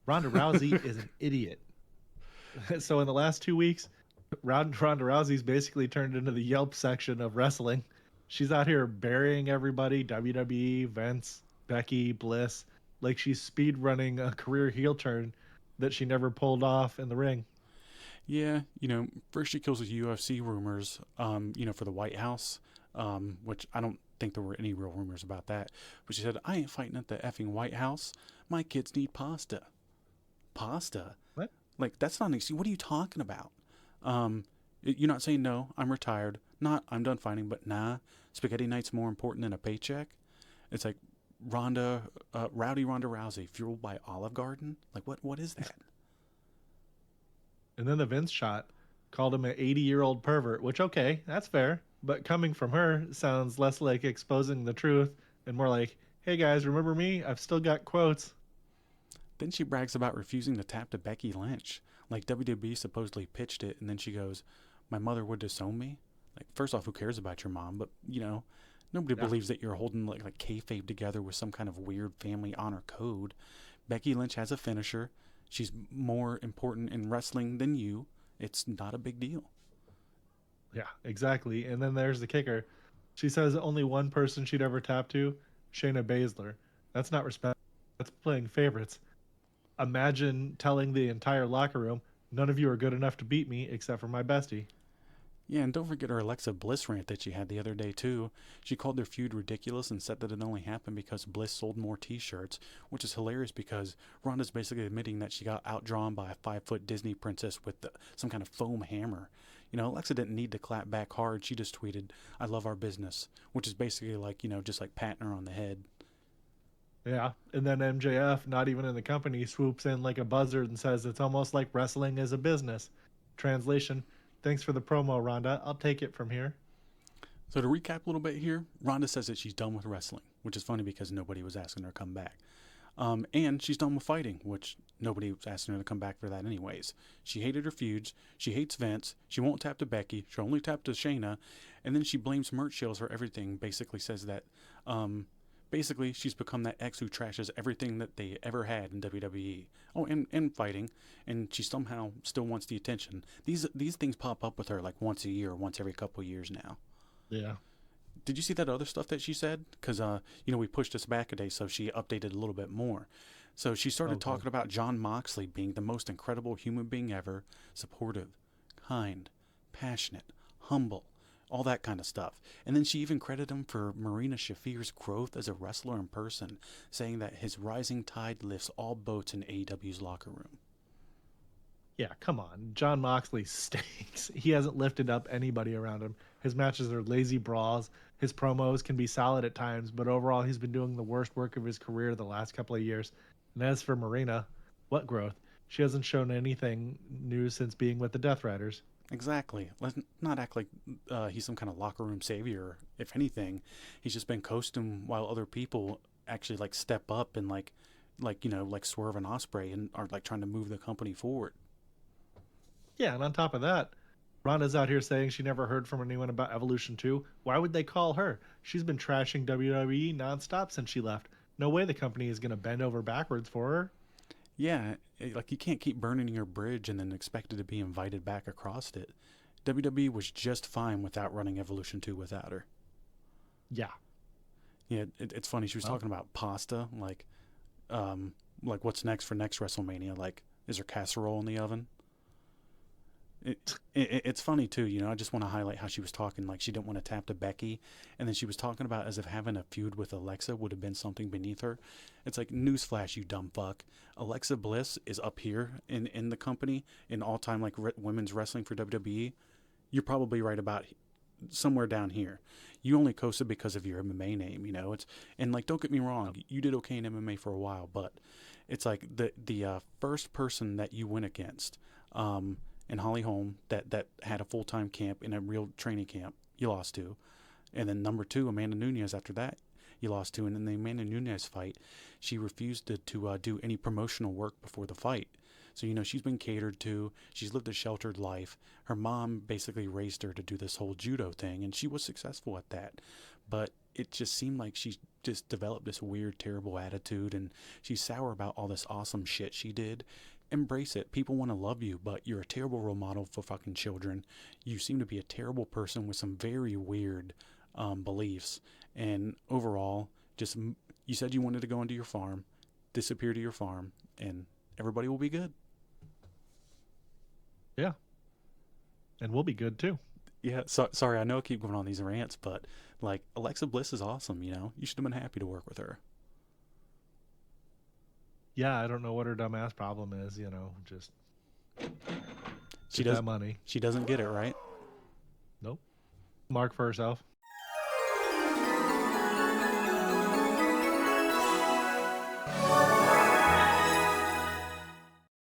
Ronda Rousey is an idiot. So in the last 2 weeks, Ronda Rousey's basically turned into the Yelp section of wrestling. She's out here burying everybody, WWE, Vince, Becky, Bliss, like she's speed running a career heel turn that she never pulled off in the ring. Yeah, first she kills the UFC rumors, for the White House, which I don't think there were any real rumors about that. But she said, I ain't fighting at the effing White House. My kids need pasta. Pasta? What? Like, that's not an excuse. What are you talking about? You're not saying, no, I'm retired. Not, I'm done fighting, but nah, spaghetti night's more important than a paycheck. It's like Rowdy Ronda Rousey, fueled by Olive Garden. Like, what is that? And then the Vince shot called him an 80-year-old pervert, which, okay, that's fair. But coming from her sounds less like exposing the truth and more like, hey guys, remember me? I've still got quotes. Then she brags about refusing to tap to Becky Lynch. Like WWE supposedly pitched it, and then she goes, "My mother would disown me." Like, first off, who cares about your mom? But nobody Yeah. believes that you're holding like kayfabe together with some kind of weird family honor code. Becky Lynch has a finisher. She's more important in wrestling than you. It's not a big deal. Yeah, exactly. And then there's the kicker. She says only one person she'd ever tap to, Shayna Baszler. That's not respect. That's playing favorites. Imagine telling the entire locker room, none of you are good enough to beat me except for my bestie. Yeah, and don't forget her Alexa Bliss rant that she had the other day, too. She called their feud ridiculous and said that it only happened because Bliss sold more t shirts, which is hilarious because Ronda's basically admitting that she got outdrawn by a 5 foot Disney princess with some kind of foam hammer. Alexa didn't need to clap back hard. She just tweeted, I love our business, which is basically like, just like patting her on the head. Yeah. And then MJF, not even in the company, swoops in like a buzzard and says it's almost like wrestling is a business. Translation, thanks for the promo, Ronda. I'll take it from here. So to recap a little bit here, Ronda says that she's done with wrestling, which is funny because nobody was asking her to come back. And she's done with fighting, which nobody was asking her to come back for that anyways. She hated her feuds. She hates Vince. She won't tap to Becky. She'll only tap to Shayna. And then she blames merch sales for everything. Basically says that, basically she's become that ex who trashes everything that they ever had in WWE. Oh, and fighting. And she somehow still wants the attention. These things pop up with her like once a year, once every couple of years now. Yeah. Did you see that other stuff that she said? Because we pushed this back a day, so she updated a little bit more. So she started Okay. talking about John Moxley being the most incredible human being ever, supportive, kind, passionate, humble, all that kind of stuff. And then she even credited him for Marina Shafir's growth as a wrestler in person, saying that his rising tide lifts all boats in AEW's locker room. Yeah, come on. John Moxley stinks. He hasn't lifted up anybody around him. His matches are lazy brawls. His promos can be solid at times, but overall, he's been doing the worst work of his career the last couple of years. And as for Marina, what growth? She hasn't shown anything new since being with the Death Riders. Exactly. Let's not act like he's some kind of locker room savior. If anything, he's just been coasting while other people actually like step up and like Swerve and Osprey and are like trying to move the company forward. Yeah, and on top of that, Ronda's out here saying she never heard from anyone about Evolution 2. Why would they call her? She's been trashing WWE nonstop since she left. No way the company is going to bend over backwards for her. Yeah, like you can't keep burning your bridge and then expect it to be invited back across it. WWE was just fine without running Evolution 2 without her. Yeah. Yeah, it's funny. She was Well, talking about pasta, like what's next for next WrestleMania? Like, is there casserole in the oven? It's funny too, I just want to highlight how she was talking like she didn't want to tap to Becky, and then she was talking about as if having a feud with Alexa would have been something beneath her. It's like newsflash, you dumb fuck. Alexa Bliss is up here in the company in all time like women's wrestling for WWE. You're probably right about somewhere down here. You only coasted because of your MMA name, It's and like don't get me wrong, you did okay in MMA for a while, but it's like the first person that you went against. And Holly Holm that had a full time camp in a real training camp, you lost to. And then number two, Amanda Nunez after that, you lost to. And in the Amanda Nunez fight, she refused to do any promotional work before the fight. So, she's been catered to. She's lived a sheltered life. Her mom basically raised her to do this whole judo thing, and she was successful at that. But it just seemed like she just developed this weird, terrible attitude, and she's sour about all this awesome shit she did. Embrace it. People want to love you, but you're a terrible role model for fucking children. You seem to be a terrible person with some very weird beliefs. And overall, just you said you wanted to go into your farm, disappear to your farm, and everybody will be good. Yeah. And we'll be good too. Yeah, sorry, I know I keep going on these rants, but like Alexa Bliss is awesome, you know? You should have been happy to work with her. Yeah, I don't know what her dumbass problem is, you know, just She get does that money. She doesn't get it, right? Nope. Mark for herself.